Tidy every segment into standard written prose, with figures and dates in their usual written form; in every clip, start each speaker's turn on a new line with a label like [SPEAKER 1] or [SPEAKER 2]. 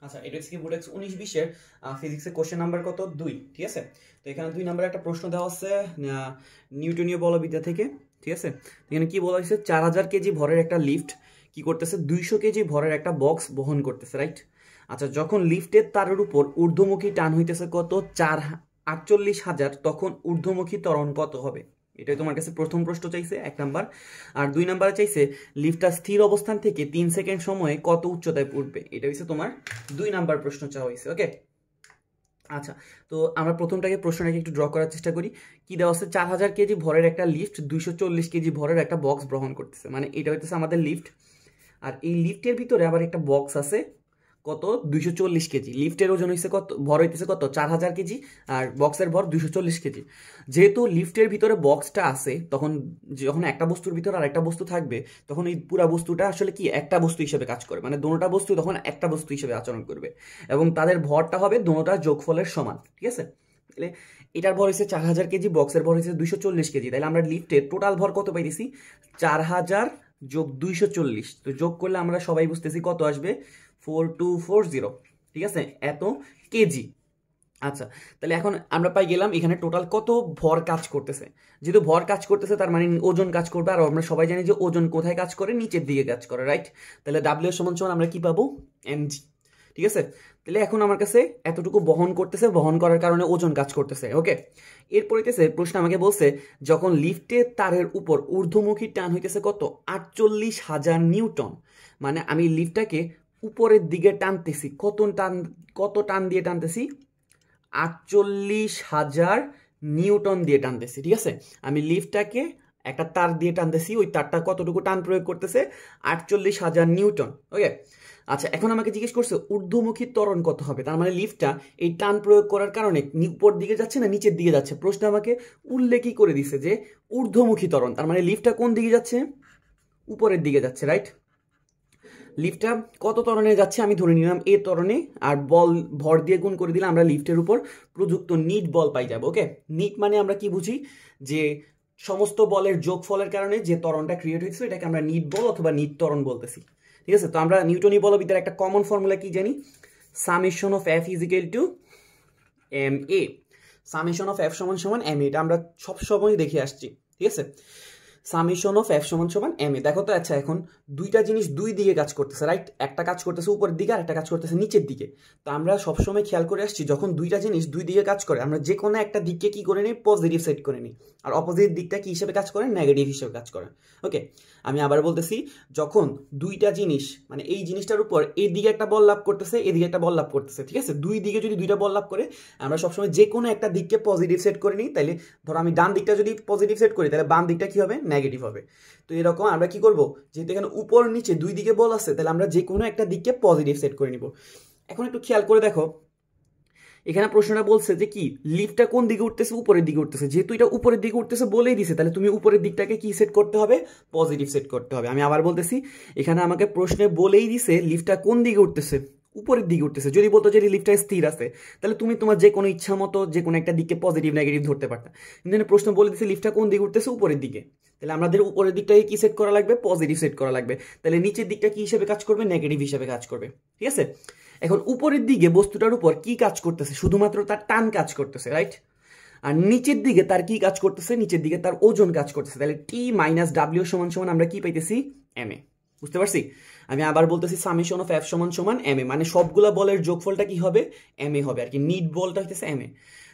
[SPEAKER 1] আচ্ছা, এটা হচ্ছে কি বুডেক্স 19-20 ফিজিক্সের কোশ্চেন নাম্বার কত 2, ঠিক আছে। তো এখানে 2 নাম্বার একটা প্রশ্ন দেওয়া আছে নিউটনীয় বলবিদ্যা থেকে, ঠিক আছে। এখানে কি বলা হয়েছে, 4000 কেজি ভরের একটা লিফট কি করতেছে, 200 কেজি ভরের একটা বক্স বহন করতেছে, রাইট। আচ্ছা, যখন লিফটের তারের উপর ঊর্ধ্বমুখী টান হইতেছে কত 48,000, তখন ঊর্ধ্বমুখী ত্বরণ কত হবে? এটাই তোমার কাছে প্রথম প্রশ্ন চাইছে 1 নাম্বার। আর 2 নাম্বারে চাইছে লিফটটা স্থির অবস্থান থেকে 3 সেকেন্ড সময়ে কত উচ্চতায় উঠবে। এটা হচ্ছে তোমার 2 নাম্বার প্রশ্ন চাওয়া হয়েছে, ওকে। আচ্ছা, তো আমরা প্রশ্নটাকে একটু ড্র করার চেষ্টা করি। কি দেওয়া আছে, 4000 কেজি ভরের একটা লিফট 240 কেজি ভরের একটা বক্স বহন করতেছে, মানে এটা হইতেছে আমাদের লিফট। আর এই লিফটের ভিতরে আবার একটা বক্স আছে কত 240 কেজি। লিফটের ওজন হইছে কত, ভর হইতেছে কত 4000 কেজি, আর বক্সের ভর 240 কেজি। যেহেতু লিফটের ভিতরে বক্সটা আছে, তখন যখন একটা বস্তুর ভিতরে আর একটা বস্তু থাকবে, তখন এই পুরা বস্তুটা আসলে কি একটা বস্তু হিসেবে কাজ করে, মানে দোনোটা বস্তু তখন একটা বস্তু হিসেবে আচরণ করবে, এবং তাদের ভরটা হবে দোনোটার যোগফলের সমান, ঠিক আছে। তাহলে এটার ভর হচ্ছে 4000 কেজি, বক্সের ভর হচ্ছে 240 কেজি। তাহলে আমরা লিফটের টোটাল ভর কত পাইতেছি, 4000 যোগ 240। তো যোগ করলে আমরা সবাই বুঝতেছি কত আসবে, 4240, ঠিক আছে, এত কেজি। আচ্ছা, তাহলে এখন আমরা পাই গেলাম এখানে টোটাল কত ভর কাজ করতেছে। যেহেতু ভর কাজ করতেছে, তার মানে ওজন কাজ করবে, আর আমরা সবাই জানি যে ওজন কোথায় কাজ করে, নিচের দিকে কাজ করে, রাইট। তাহলে ডাব্লিউ সমান সমান আমরা কি পাবো, এমজি, ঠিক আছে। তাহলে এখন আমার কাছে এতটুকু বহন করতেছে, বহন করার কারণে ওজন কাজ করতেছে, ওকে। এরপর হইতেছে প্রশ্ন আমাকে বলছে, যখন লিফটের তারের উপর ঊর্ধ্বমুখী টান হইতেছে কত 48,000 নিউটন, মানে আমি লিফটটাকে উপরের দিকে টানতেছি, কত টান দিয়ে টানতেছি, 48,000 নিউটন দিয়ে টানতেছি, ঠিক আছে। আমি লিফটটাকে একটা তার দিয়ে টানতেছি, ওই তারটা কতটুকু টান প্রয়োগ করতেছে, 48,000 নিউটন, ওকে। আচ্ছা, এখন আমাকে জিজ্ঞেস করছে ঊর্ধ্বমুখী ত্বরণ কত হবে, তার মানে লিফটটা এই টান প্রয়োগ করার কারণে উপর দিকে যাচ্ছে না নিচের দিকে যাচ্ছে। প্রশ্ন আমাকে উল্লেখই করে দিছে যে ঊর্ধ্বমুখী ত্বরণ, তার মানে লিফটটা কোন দিকে যাচ্ছে, উপরের দিকে যাচ্ছে, রাইট। লিফটটা কত ত্বরণে যাচ্ছে, আমি ধরে নিলাম এ ত্বরণে, আর বল ভর দিয়ে গুণ করে দিলে আমরা লিফটের উপর প্রযুক্ত নিট বল পাই যাব, ওকে। নিট মানে আমরা কি বুঝি, যে সমস্ত বলের যোগফলের কারণে যে ত্বরণটা ক্রিয়েট হয়েছে এটাকে আমরা নিট বল অথবা নিট ত্বরণ বলতেছি, ঠিক আছে। তো আমরা নিউটনীয় বলবিদ্যার একটা কমন ফর্মুলা কি জানি, summation of F is equal to M A. Summation of F সমান সমান এম এ, এটা আমরা সবসময় দেখে আসছি, ঠিক আছে। সামেশন অফ এফ সমান সমান এম এ। দেখো তো, আচ্ছা, এখন দুইটা জিনিস দুই দিকে কাজ করতেছে, রাইট। একটা কাজ করতেছে উপরের দিকে আর একটা কাজ করতেছে নিচের দিকে। তো আমরা সবসময় খেয়াল করে আসছি, যখন দুইটা জিনিস দুই দিকে কাজ করে, আমরা যে কোনো একটা দিককে কি করে নিই, পজিটিভ সেট করে নিই, আর অপোজিট দিকটা কি হিসেবে কাজ করে, নেগেটিভ হিসেবে কাজ করে, ওকে। আমি আবার বলতেছি, যখন দুইটা জিনিস, মানে এই জিনিসটার উপর এই দিকে একটা বল লাভ করতেছে, এদিকে একটা বল লাভ করতেছে, ঠিক আছে। দুই দিকে যদি দুইটা বল লাভ করে, আমরা সবসময় যে কোনো একটা দিককে পজিটিভ সেট করে নিই। তাহলে ধরো আমি ডান দিকটা যদি পজিটিভ সেট করি, তাহলে বাম দিকটা কি হবে, নেগেটিভ হবে। তো এরকম আমরা কি করব, যেহেতু এখানে উপর নিচে দুই দিকে বল আছে, তাহলে আমরা যে কোনো একটা দিককে পজিটিভ সেট করে নিব। এখন একটু খেয়াল করে দেখো, এখানে প্রশ্নটা বলছে যে কি, লিফটটা কোন দিকে উঠতেছে, উপরের দিকে উঠতেছে। যেহেতু এটা উপরের দিকে উঠতেছে বলেই দিছে, তাহলে তুমি উপরের দিকটাকে কি সেট করতে হবে, পজিটিভ সেট করতে হবে। আমি আবার বলতেছি, এখানে আমাকে প্রশ্নে বলেই দিছে লিফটটা কোন দিকে উঠতেছে, উপরের দিকে উঠতেছে। যদি বলতো যে লিফটটা স্থির আছে, তাহলে তুমি তোমার যে কোনো ইচ্ছা মতো যে কোনো একটা দিককে পজিটিভ নেগেটিভ ধরতে পারতা। কিন্তু প্রশ্ন বলে দিছে লিফটটা কোন দিকে উঠতেছে, উপরের দিকে। তাহলে আমাদের উপরের দিকটাকে কি সেট করা লাগবে, পজিটিভ সেট করা লাগবে। তাহলে নিচের দিকটা কি হিসেবে কাজ করবে, নেগেটিভ হিসেবে কাজ করবে, ঠিক আছে। এখন উপরের দিকে বস্তুটার উপর কি কাজ করতেছে, শুধুমাত্র তার টান কাজ করতেছে, রাইট। আর নিচের দিকে তার কি কাজ করতেছে, নিচের দিকে তার ওজন কাজ করতেছে। তাহলে টি মাইনাস ডাব্লিউ সমান সমান আমরা কি পাইতেছি, এম এ। বুঝতে পারছি। আমি আবার বলতেছি, সামেশন অফ এফ সমান সমান এম এ, মানে সবগুলা বলের যোগফলটা কি হবে, এম এ হবে আর কি। নিট বলটা হইতেছে এম এ।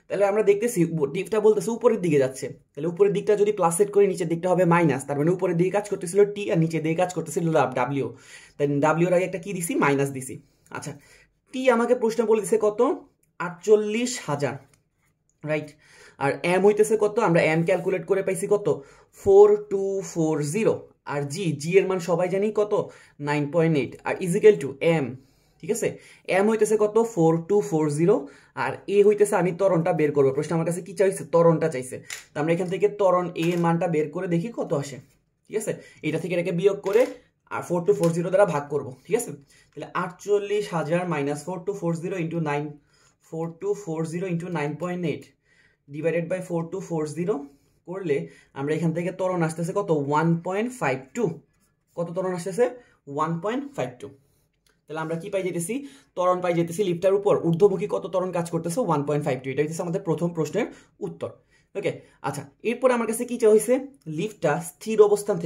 [SPEAKER 1] তাহলে আমরা দেখতেছি ডিফটা বলতেছে উপরের দিকে যাচ্ছে, তাহলে উপরের দিকটা যদি প্লাস সেট করি, নিচের দিকটা হবে মাইনাস। তার মানে উপরের দিকে কাজ করতেছিল টি, আর নিচের দিকে কাজ করতেছিল ডাব্লিউ। তাই ডাব্লিউর আগে একটা কি দিছি, মাইনাস দিছি। আচ্ছা, টি আমাকে প্রশ্ন বলে দিছে কত, 48,000, রাইট। আর এম হইতেছে কত, আমরা এম ক্যালকুলেট করে পাইছি কত, 4240। আর জি এর মান সবাই জানি কত, 9.8। আর ইজিক্যাল টু এম, ঠিক আছে। এম হইতেছে কত, 4240। আর এ হইতেছে, আমি ত্বরণটা বের করবো। প্রশ্ন আমার কাছে কি চাইছে, ত্বরণটা চাইছে। তো আমরা এখান থেকে ত্বরণ এ এর মানটা বের করে দেখি কত আসে, ঠিক আছে। এটা থেকে এটাকে বিয়োগ করে আর 4240 দ্বারা ভাগ করব, ঠিক আছে। তাহলে 48,000 minus 4240 into 4240 into 9.8 divided by 4240 করলে আমরা এখান থেকে ত্বরণ আসতেছে কত, 1.52। কত ত্বরণ আসতেছে, 1.52। তাহলে আমরা কি পাই যেতেছি, ত্বরণ পাই যেতেছি লিফটার উপর ঊর্ধ্বমুখী কত ত্বরণ কাজ করতেছে 1.52। এটা হচ্ছে আমাদের প্রথম প্রশ্নের উত্তর। ওকে, আচ্ছা এরপরে আমার কাছে কি চাওয়া হয়েছে, লিফটটা স্থির অবস্থান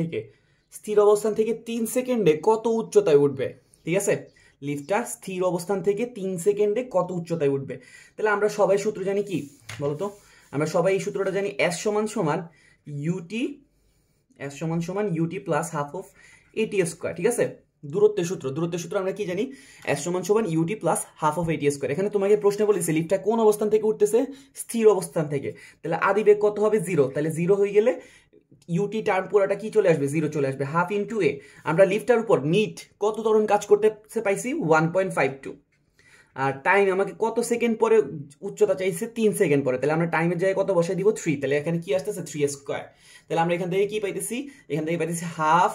[SPEAKER 1] থেকে 3 সেকেন্ডে কত উচ্চতায় উঠবে। ঠিক আছে, লিফটটা স্থির অবস্থান থেকে 3 সেকেন্ডে কত উচ্চতায় উঠবে। তাহলে আমরা সবাই সূত্র জানি কি বলতো, আমরা সবাই এই সূত্রটা জানি, S সমান ইউটি প্লাস হাফ অফ এটি স্কোয়ার। ঠিক আছে, দূরত্বের সূত্র আমরা কি জানি, S সমান ইউটি প্লাস হাফ অফ এটি স্কোয়ার। এখানে তোমাকে প্রশ্ন বলেছে লিফটটা কোন অবস্থান থেকে উঠতেছে, স্থির অবস্থান থেকে। তাহলে আদি বেগ কত হবে 0, তাহলে 0 হয়ে গেলে ইউটি টার্ম পুরোটা কি চলে আসবে, 0 চলে আসবে, হাফ ইন্টু এ। আমরা লিফটার উপর নিট কত ত্বরণ কাজ করতে পাইছি 1.52, আর টাইম আমাকে কত সেকেন্ড পরে উচ্চতা চাইছে 3 সেকেন্ড পরে। তাহলে আমরা টাইমের জায়গায় কত বসাই দিব 3, তাহলে এখানে কি আসতেছে 3 স্কোয়ার। তাহলে আমরা এখান থেকে কি পাইতেছি, হাফ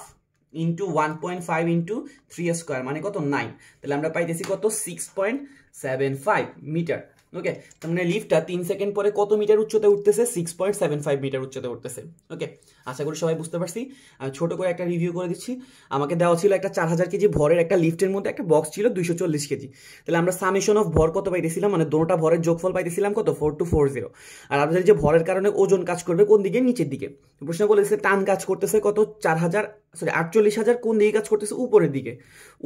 [SPEAKER 1] ইন্টু 1.5 ইন্টু 3 স্কোয়ার মানে কত 9। তাহলে আমরা পাইতেছি কত 6.75 মিটার। ওকে, তার মানে লিফটটা 3 সেকেন্ড পরে কত মিটার উচ্চতায় উঠতেছে, 6.75 মিটার উচ্চতায় উঠতেছে। ওকে, আশা করি সবাই বুঝতে পারছি। আমি ছোট করে একটা রিভিউ করে দিচ্ছি। আমাকে দেওয়া ছিল একটা 4000 কেজি ভরের একটা লিফটের মধ্যে একটা বক্স ছিল 240 কেজি। তাহলে আমরা সামেশন অফ ভর কত পাইতেছিলাম, মানে দুটোটা ভরের যোগফল পাইতেছিলাম কত 4240। আর আমাদের যে ভরের কারণে ওজন কাজ করবে কোন দিকে, নিচের দিকে। প্রশ্ন বলেছে টান কাজ করতেছে কত 48,000, কোন দিকে কাজ করতেছে, উপরের দিকে,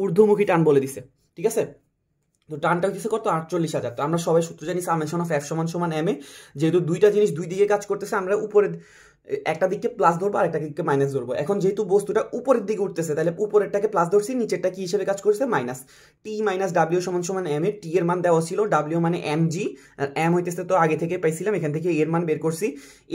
[SPEAKER 1] ঊর্ধ্বমুখী টান বলে দিছে। ঠিক আছে, তো টানটা হচ্ছে কত 48,000। তো আমরা সবাই সূত্র জানি সামেশন অফ F সমান এম এ। যেহেতু দুইটা জিনিস দুই দিকে কাজ করতেছে, আমরা উপরের একটা দিকে প্লাস ধরবো আর একটা দিকে মাইনাস ধরবো। এখন যেহেতু বস্তুটা উপরের দিকে উঠতেছে, তাহলে উপরেরটাকে প্লাস ধরছি, নিচেরটা কি হিসেবে কাজ করছে মাইনাস। টি মাইনাস ডাব্লিউ সমান এম এ। টি এর মান দেওয়া ছিল, ডাব্লিউ মানে এম জি, আর এম হইতেছে তো আগে থেকে পাইছিলাম, এখান থেকে এর মান বের করছি।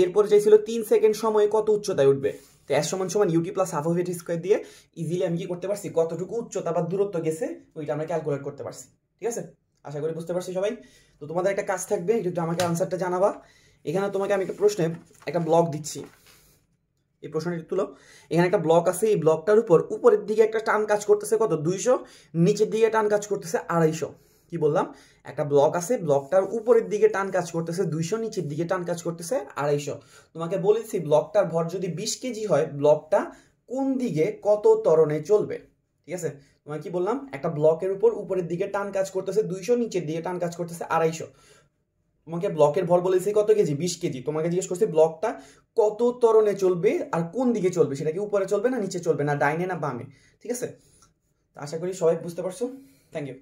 [SPEAKER 1] এরপরে চাইছিল 3 সেকেন্ড সময়ে কত উচ্চতায় উঠবে। তো S সমান ইউটি প্লাস হাফ অফ এটি স্কোয়ার দিয়ে ইজিলি আমি কি করতে পারছি, কতটুকু উচ্চতা বা দূরত্ব গেছে ওইটা আমরা ক্যালকুলেট করতে পারছি। ঠিক আছে, আশা করি বুঝতে পারছি সবাই। তো তোমাদের একটা কাজ থাকবে, একটু আমাকে আনসারটা জানাবা। এখানে তোমাকে আমি একটা প্রশ্নে একটা ব্লক দিচ্ছি, এই প্রশ্নটি তুলো। এখানে একটা ব্লক আছে, এই ব্লকটার উপরের দিকে একটা টান কাজ করতেছে কত 200, নিচের দিকে টান কাজ করতেছে 250। কি বললাম, একটা ব্লক আছে, ব্লকটার উপরের দিকে টান কাজ করতেছে 200, নিচের দিকে টান কাজ করতেছে 250। তোমাকে বলেছি ব্লকটার ভর যদি 20 কেজি হয়, ব্লকটা কোন দিকে কত ত্বরণে চলবে। ঠিক আছে, তোমাকে কি বললাম, একটা ব্লকের উপরের দিকে টান কাজ করতেছে 200, নিচের দিকে টান কাজ করতেছে 250। তোমাকে ব্লকের ভর বলেছি কত কেজি, 20 কেজি। তোমাকে জিজ্ঞেস করছি ব্লকটা কত ত্বরণে চলবে আর কোন দিকে চলবে, সেটা কি উপরে চলবে না নিচে চলবে, না ডাইনে না বামে। ঠিক আছে, আশা করি সবাই বুঝতে পারছো। Thank you.